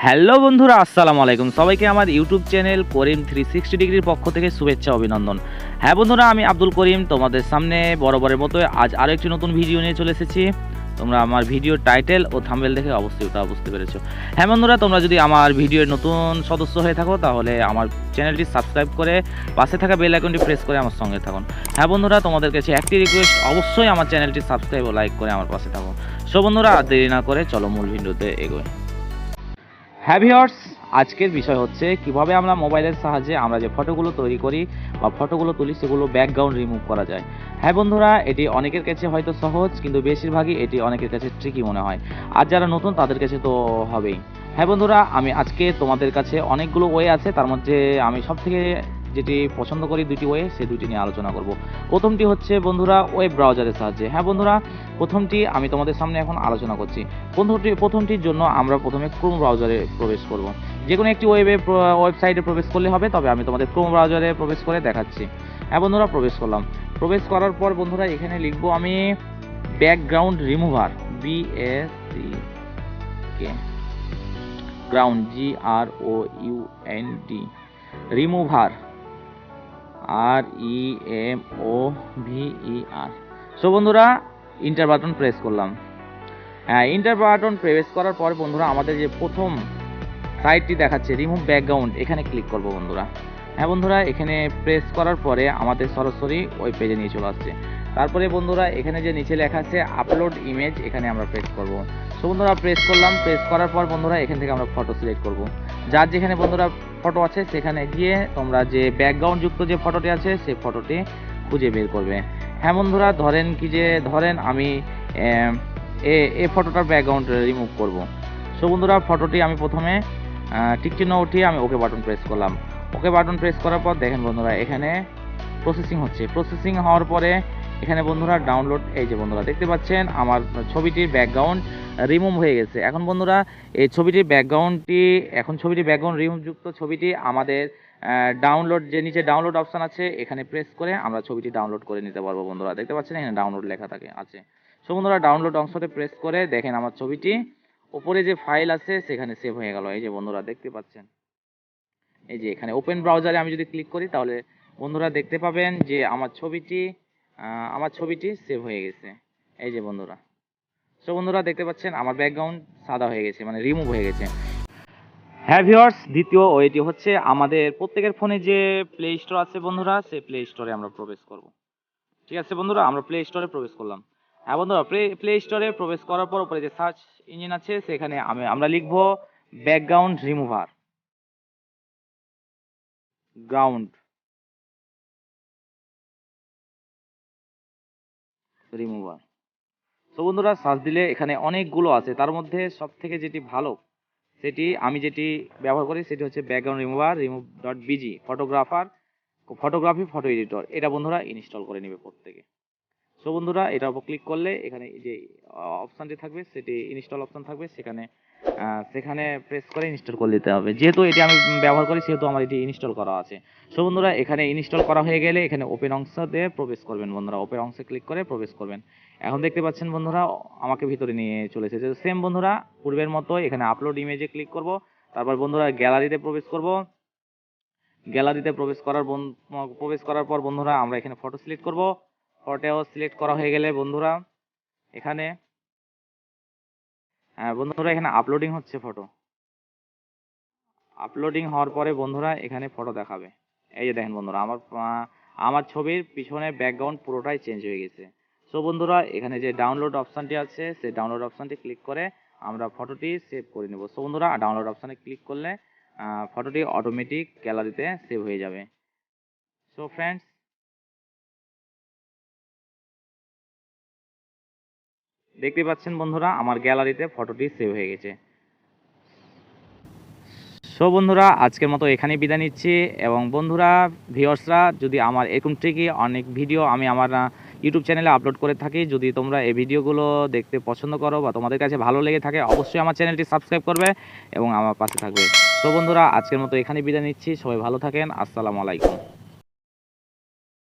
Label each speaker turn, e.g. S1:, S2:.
S1: Hello বন্ধুরা, আসসালামু আলাইকুম। সবাইকে আমার ইউটিউব চ্যানেল করিম 360 ডিগ্রির পক্ষ থেকে শুভেচ্ছা অভিনন্দন। হ্যাঁ বন্ধুরা, আমি আব্দুল করিম তোমাদের সামনে বরাবরের মতো আজ আরও একটি নতুন ভিডিও নিয়ে চলে এসেছি। তোমরা আমার ভিডিওর টাইটেল ও থাম্বনেল দেখে অবশ্যই ওটা বুঝতে পেরেছো। হ্যাঁ বন্ধুরা, তোমরা যদি আমার ভিডিওর নতুন সদস্য হয়ে থাকো তাহলে আমার চ্যানেলটি সাবস্ক্রাইব করে পাশে থাকা বেল আইকনটি প্রেস করে আমার সঙ্গে থাকুন। হ্যাঁ বন্ধুরা, তোমাদের কাছে একটি রিকোয়েস্ট, অবশ্যই আমার চ্যানেলটি সাবস্ক্রাইব ও লাইক করে আমার পাশে থাকুন। সো বন্ধুরা, আর দেরি না করে চলো মূল ভিডিওতে এগোই। হ্যাঁ ভিউয়ার্স, আজকের বিষয় হচ্ছে কিভাবে আমরা মোবাইলের সাহায্যে আমরা যে ফটোগুলো তৈরি করি বা ফটোগুলো তুলি সেগুলো ব্যাকগ্রাউন্ড রিমুভ করা যায়। হ্যাঁ বন্ধুরা, এটি অনেকের কাছে হয়তো সহজ, কিন্তু বেশিরভাগই এটি অনেকের কাছে ট্রিকি মনে হয়। আর যারা নতুন তাদের কাছে তো হবেই। হ্যাঁ বন্ধুরা, আমি আজকে তোমাদের কাছে অনেকগুলো ওয়ে আছে, তার মধ্যে আমি সবথেকে যেটি পছন্দ করি দুটি ওয়ে, সে দুটি নিয়ে আলোচনা করব। প্রথমটি হচ্ছে বন্ধুরা ওয়েব ব্রাউজারের সাহায্যে। হ্যাঁ বন্ধুরা, প্রথমটি আমি তোমাদের সামনে এখন আলোচনা করছি। প্রথমটির জন্য আমরা প্রথমে ক্রোম ব্রাউজারে প্রবেশ করব। যে কোনো একটি ওয়েবসাইটে প্রবেশ করলে হবে, তবে আমি তোমাদের ক্রোম ব্রাউজারে প্রবেশ করে দেখাচ্ছি। হ্যাঁ বন্ধুরা, প্রবেশ করলাম। প্রবেশ করার পর বন্ধুরা এখানে লিখবো আমি background remover, BACK ground GROUND remover REMOVER। So বন্ধুরা, ইন্টার বাটন প্রেস করলাম। ইন্টার বাটন প্রেস করার পর বন্ধুরা আমাদের যে প্রথম সাইটটি দেখাচ্ছে রিমুভ ব্যাকগ্রাউন্ড, এখানে ক্লিক করব বন্ধুরা। হ্যাঁ বন্ধুরা, এখানে প্রেস করার পরে আমাদের সরাসরি ওই পেজে নিয়ে চলে আসছে। তারপরে বন্ধুরা এখানে যে নিচে লেখা আছে আপলোড ইমেজ, এখানে আমরা প্রেস করব। সো বন্ধুরা প্রেস করলাম। প্রেস করার পর বন্ধুরা এখান থেকে আমরা ফটো সিলেক্ট করব। যার যেখানে বন্ধুরা ফটো আছে সেখানে গিয়ে তোমরা যে ব্যাকগ্রাউন্ড যুক্ত যে ফটোটি আছে সেই ফটোটি খুঁজে বের করবে। হ্যাঁ বন্ধুরা, ধরেন আমি এই ফটোটার ব্যাকগ্রাউন্ড রিমুভ করব। সো বন্ধুরা, ফটোটি আমি প্রথমে টিক চিহ্ন উঠিয়ে আমি ওকে বাটন প্রেস করলাম। ওকে বাটন প্রেস করার পর দেখেন বন্ধুরা এখানে প্রসেসিং হচ্ছে। প্রসেসিং হওয়ার পরে এখানে বন্ধুরা ডাউনলোড, এই যে বন্ধুরা দেখতে পাচ্ছেন আমার ছবিটির ব্যাকগ্রাউন্ড রিমুভ হয়ে গেছে। এখন বন্ধুরা এই ছবিটির ব্যাকগ্রাউন্ড রিমুভ যুক্ত ছবিটি আমাদের ডাউনলোড, যে নিচে ডাউনলোড অপশান আছে এখানে প্রেস করে আমরা ছবিটি ডাউনলোড করে নিতে পারবো। বন্ধুরা দেখতে পাচ্ছেন এখানে ডাউনলোড লেখা আছে। সো বন্ধুরা ডাউনলোড অংশতে প্রেস করে দেখেন আমার ছবিটি উপরে যে ফাইল আছে সেখানে সেভ হয়ে গেল। এই যে বন্ধুরা দেখতে পাচ্ছেন, এই যে এখানে ওপেন ব্রাউজারে আমি যদি ক্লিক করি তাহলে বন্ধুরা দেখতে পাবেন যে আমার ছবিটি সেভ হয়ে গেছে। এই যে বন্ধুরা, সো বন্ধুরা দেখতে পাচ্ছেন আমার ব্যাকগ্রাউন্ড সাদা হয়ে গেছে, মানে রিমুভ হয়ে গেছে। হ্যাঁ ভিউয়ার্স, দ্বিতীয় ওইটি হচ্ছে আমাদের প্রত্যেকের ফোনে যে প্লে স্টোর আছে বন্ধুরা, সেই প্লে স্টোরে আমরা প্রবেশ করব। ঠিক আছে বন্ধুরা, আমরা প্লে স্টোরে প্রবেশ করলাম। হ্যাঁ বন্ধুরা, প্লে স্টোরে প্রবেশ করার পর উপরে যে সার্চ ইঞ্জিন আছে সেখানে আমরা লিখব ব্যাকগ্রাউন্ড রিমুভার। তো বন্ধুরা সার্চ দিলে এখানে অনেকগুলো আছে, তার মধ্যে সব থেকে যেটি ভালো আমি যেটি ব্যবহার করি সেটি হচ্ছে background rimove.bg photography photo editor. এটা বন্ধুরা ইনস্টল করে নেবে প্রত্যেকে। সো বন্ধুরা এটার উপর ক্লিক করলে এখানে যে অপশানটি থাকবে সেটি ইনস্টল অপশান থাকবে, সেখানে প্রেস করে ইনস্টল করে নিতে হবে। যেহেতু এটি আমি ব্যবহার করি সেহেতু আমার এটি ইনস্টল করা আছে। সো বন্ধুরা এখানে ইনস্টল করা হয়ে গেলে এখানে ওপেন অংশ দিয়ে প্রবেশ করবেন। বন্ধুরা ওপেন অংশে ক্লিক করে প্রবেশ করবেন। এখন দেখতে পাচ্ছেন বন্ধুরা আমাকে ভিতরে নিয়ে চলেছে। সেম বন্ধুরা পূর্বের মতো এখানে আপলোড ইমেজে ক্লিক করব। তারপর বন্ধুরা গ্যালারিতে প্রবেশ করব। গ্যালারিতে প্রবেশ করার পর বন্ধুরা আমরা এখানে ফটো সিলেক্ট করব। ফটো সিলেক্ট করা হয়ে গেলে বন্ধুরা এখানে এখানে আপলোডিং হচ্ছে। ফটো আপলোডিং হওয়ার পরে বন্ধুরা এখানে ফটো দেখাবে। এই যে দেখেন বন্ধুরা আমার ছবির পিছনে ব্যাকগ্রাউন্ড পুরোটাই চেঞ্জ হয়ে গেছে। সো বন্ধুরা এখানে যে ডাউনলোড অপশানটি আছে সেই ডাউনলোড অপশানটি ক্লিক করে আমরা ফটোটি সেভ করে নেব। সো বন্ধুরা ডাউনলোড অপশানে ক্লিক করলে ফটোটি অটোমেটিক গ্যালারিতে সেভ হয়ে যাবে। সো ফ্রেন্ডস, দেখতে পাচ্ছেন বন্ধুরা আমার গ্যালারিতে ফটোটি সেভ হয়ে গেছে। সো বন্ধুরা আজকের মতো এখানেই বিদায় নিচ্ছি। এবং বন্ধুরা ভিউয়ার্সরা, যদি আমার এরকম ট্রিকই অনেক ভিডিও আমি আমার ইউটিউব চ্যানেলে আপলোড করে থাকি, যদি তোমরা এই ভিডিওগুলো দেখতে পছন্দ করো বা তোমাদের কাছে ভালো লেগে থাকে, অবশ্যই আমার চ্যানেলটি সাবস্ক্রাইব করবে এবং আমার পাশে থাকবে। সো বন্ধুরা আজকের মতো এখানেই বিদায় নিচ্ছি। সবাই ভালো থাকেন। আসসালামু আলাইকুম।